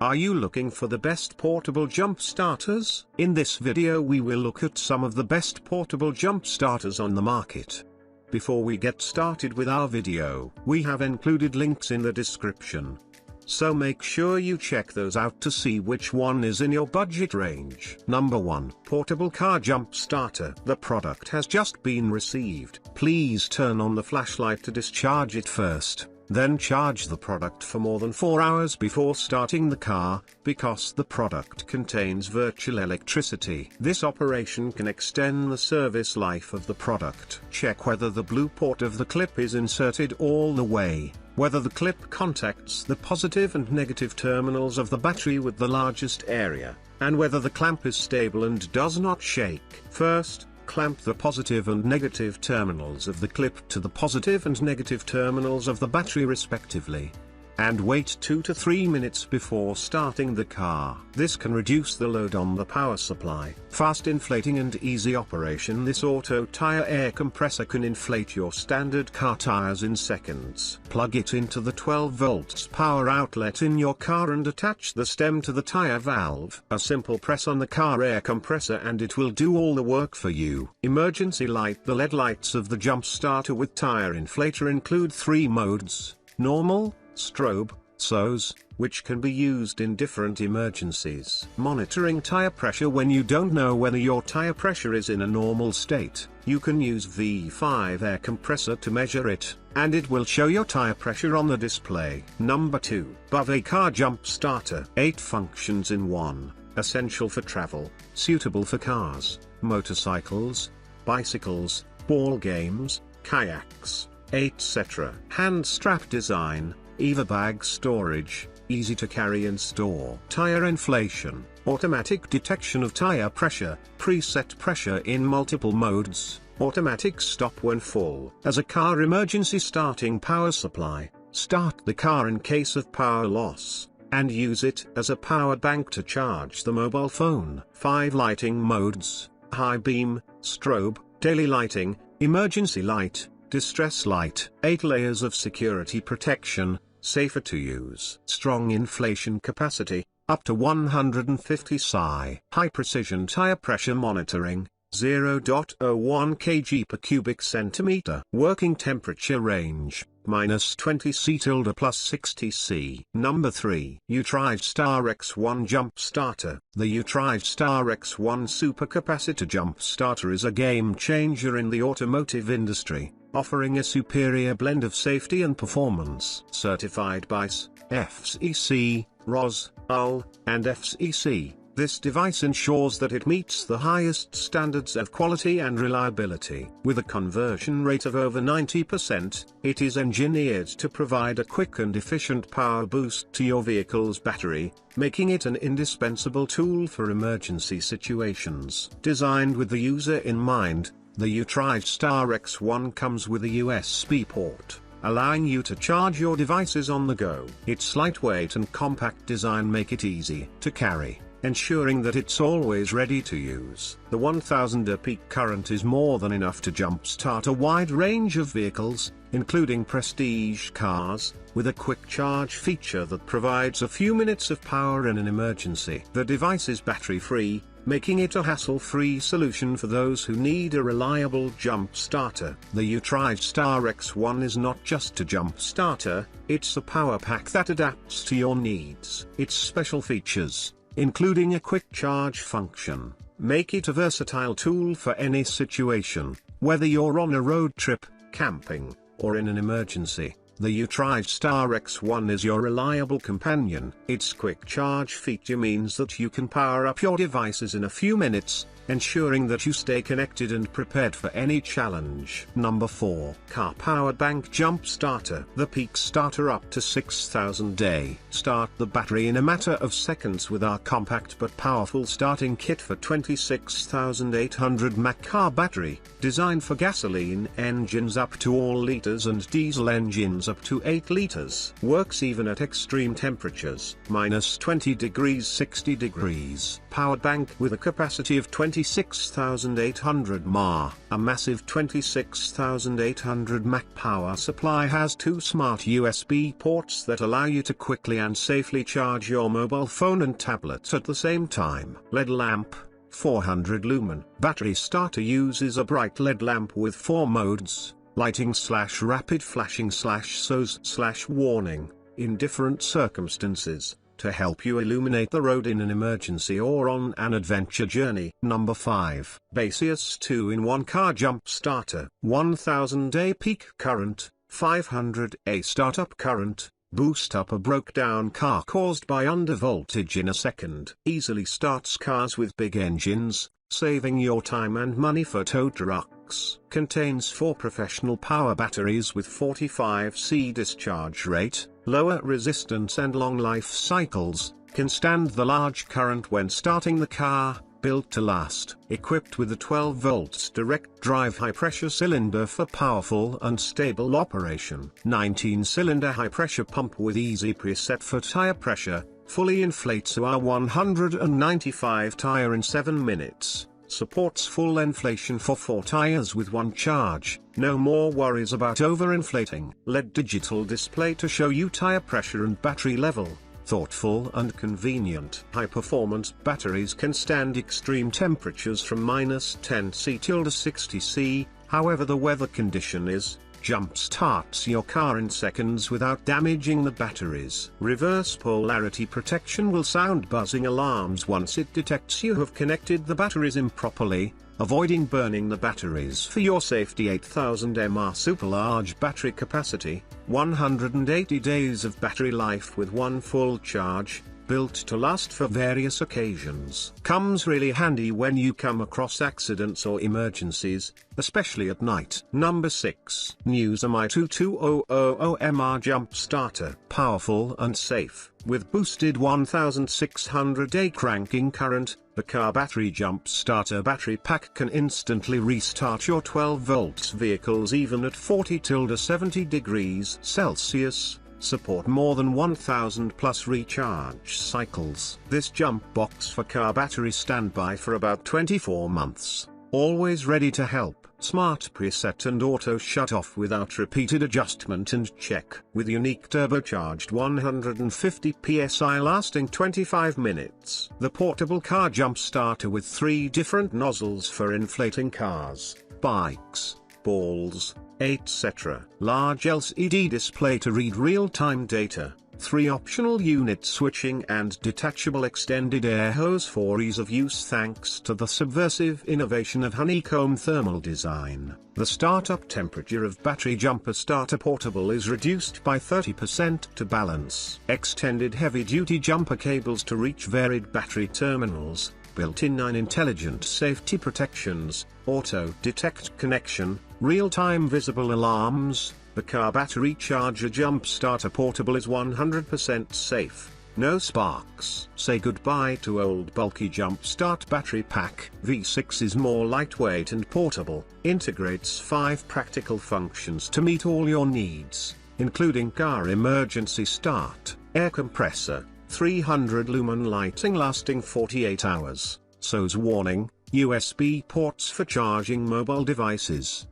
Are you looking for the best portable jump starters? In this video we will look at some of the best portable jump starters on the market. Before we get started with our video, we have included links in the description. So make sure you check those out to see which one is in your budget range. Number 1. Portable car jump starter. The product has just been received. Please turn on the flashlight to discharge it first. Then charge the product for more than 4 hours before starting the car, because the product contains virtual electricity. This operation can extend the service life of the product. Check whether the blue port of the clip is inserted all the way, whether the clip contacts the positive and negative terminals of the battery with the largest area, and whether the clamp is stable and does not shake. First, clamp the positive and negative terminals of the clip to the positive and negative terminals of the battery respectively. And wait 2 to 3 minutes before starting the car. This can reduce the load on the power supply. Fast inflating and easy operation. This auto tire air compressor can inflate your standard car tires in seconds. Plug it into the 12 volts power outlet in your car and attach the stem to the tire valve. A simple press on the car air compressor and it will do all the work for you. Emergency light. The LED lights of the jump starter with tire inflator include 3 modes: normal, strobe, SOS, which can be used in different emergencies. Monitoring tire pressure. When you don't know whether your tire pressure is in a normal state, you can use V5 air compressor to measure it, and it will show your tire pressure on the display. Number 2. BUVAYE car jump starter. 8 functions in one. Essential for travel, suitable for cars, motorcycles, bicycles, ball games, kayaks, etc. Hand strap design, EVA bag storage, easy to carry and store. Tire inflation, automatic detection of tire pressure, preset pressure in multiple modes, automatic stop when full. As a car emergency starting power supply, start the car in case of power loss, and use it as a power bank to charge the mobile phone. 5 lighting modes: high beam, strobe, daily lighting, emergency light, distress light. 8 layers of security protection, safer to use. Strong inflation capacity, up to 150 psi. High precision tire pressure monitoring, 0.01 kg per cubic centimeter. Working temperature range, -20 C tilde +60 C. Number 3. Utristar X1 jump starter. The Utristar X1 supercapacitor jump starter is a game changer in the automotive industry, offering a superior blend of safety and performance. Certified BASEUS, FCC, RoHS, UL, and FCC, this device ensures that it meets the highest standards of quality and reliability. With a conversion rate of over 90%, it is engineered to provide a quick and efficient power boost to your vehicle's battery, making it an indispensable tool for emergency situations. Designed with the user in mind, the Utristar X1 comes with a USB port, allowing you to charge your devices on the go. Its lightweight and compact design make it easy to carry, ensuring that it's always ready to use. The 1000 A peak current is more than enough to jumpstart a wide range of vehicles, including prestige cars, with a quick charge feature that provides a few minutes of power in an emergency. The device is battery-free, making it a hassle-free solution for those who need a reliable jump starter. The Utristar X1 is not just a jump starter, it's a power pack that adapts to your needs. Its special features, including a quick charge function, make it a versatile tool for any situation, whether you're on a road trip, camping, or in an emergency. The Utristar X1 is your reliable companion. Its quick charge feature means that you can power up your devices in a few minutes, ensuring that you stay connected and prepared for any challenge. Number 4. Car powered bank jump starter. The peak starter up to 6000 A. Start the battery in a matter of seconds with our compact but powerful starting kit for 26,800 mAh car battery, designed for gasoline engines up to all liters and diesel engines kilograms up to 8 liters. Works even at extreme temperatures, -20 degrees 60 degrees. Power bank with a capacity of 26,800 mAh. A massive 26,800 mAh power supply has 2 smart USB ports that allow you to quickly and safely charge your mobile phone and tablet at the same time. LED lamp, 400 lumen. Battery starter uses a bright LED lamp with 4 modes, lighting/rapid flashing/SOS/warning, in different circumstances, to help you illuminate the road in an emergency or on an adventure journey. Number 5. BASEUS 2-in-1 Car Jump Starter. 1000A peak current, 500A startup current. Boost up a broke-down car caused by undervoltage in a second. Easily starts cars with big engines, saving your time and money for tow trucks. Contains 4 professional power batteries with 45C discharge rate, lower resistance and long life cycles. Can stand the large current when starting the car. Built to last. Equipped with a 12 volts direct drive high pressure cylinder for powerful and stable operation. 19-cylinder high pressure pump with easy preset for tire pressure. Fully inflates a 195 tire in 7 minutes. Supports full inflation for 4 tires with 1 charge. No more worries about overinflating. LED digital display to show you tire pressure and battery level. Thoughtful and convenient. High-performance batteries can stand extreme temperatures from -10°C to 60°C, however the weather condition is. Jump starts your car in seconds without damaging the batteries. Reverse polarity protection will sound buzzing alarms once it detects you have connected the batteries improperly, avoiding burning the batteries. For your safety, 8000 mAh super large battery capacity, 180 days of battery life with 1 full charge, built to last for various occasions. Comes really handy when you come across accidents or emergencies, especially at night. Number 6. Newsam i2200MR Jump Starter. Powerful and safe. With boosted 1600A cranking current, the car battery jump starter battery pack can instantly restart your 12 volts vehicles even at 40-70 degrees Celsius. Support more than 1000 plus recharge cycles. This jump box for car battery standby for about 24 months. Always ready to help. Smart preset and auto shut off without repeated adjustment and check. With unique turbocharged 150 psi lasting 25 minutes. The portable car jump starter with 3 different nozzles for inflating cars, bikes, balls, etc. Large LCD display to read real-time data. 3 optional unit switching and detachable extended air hose for ease of use thanks to the subversive innovation of honeycomb thermal design. The startup temperature of battery jumper starter portable is reduced by 30% to balance. Extended heavy-duty jumper cables to reach varied battery terminals. Built-in 9 intelligent safety protections, auto-detect connection, real-time visible alarms. The car battery charger jump starter portable is 100% safe. No sparks. Say goodbye to old bulky jump start battery pack. V6 is more lightweight and portable. Integrates 5 practical functions to meet all your needs, including car emergency start, air compressor, 300 lumen lighting lasting 48 hours, SOS warning, USB ports for charging mobile devices,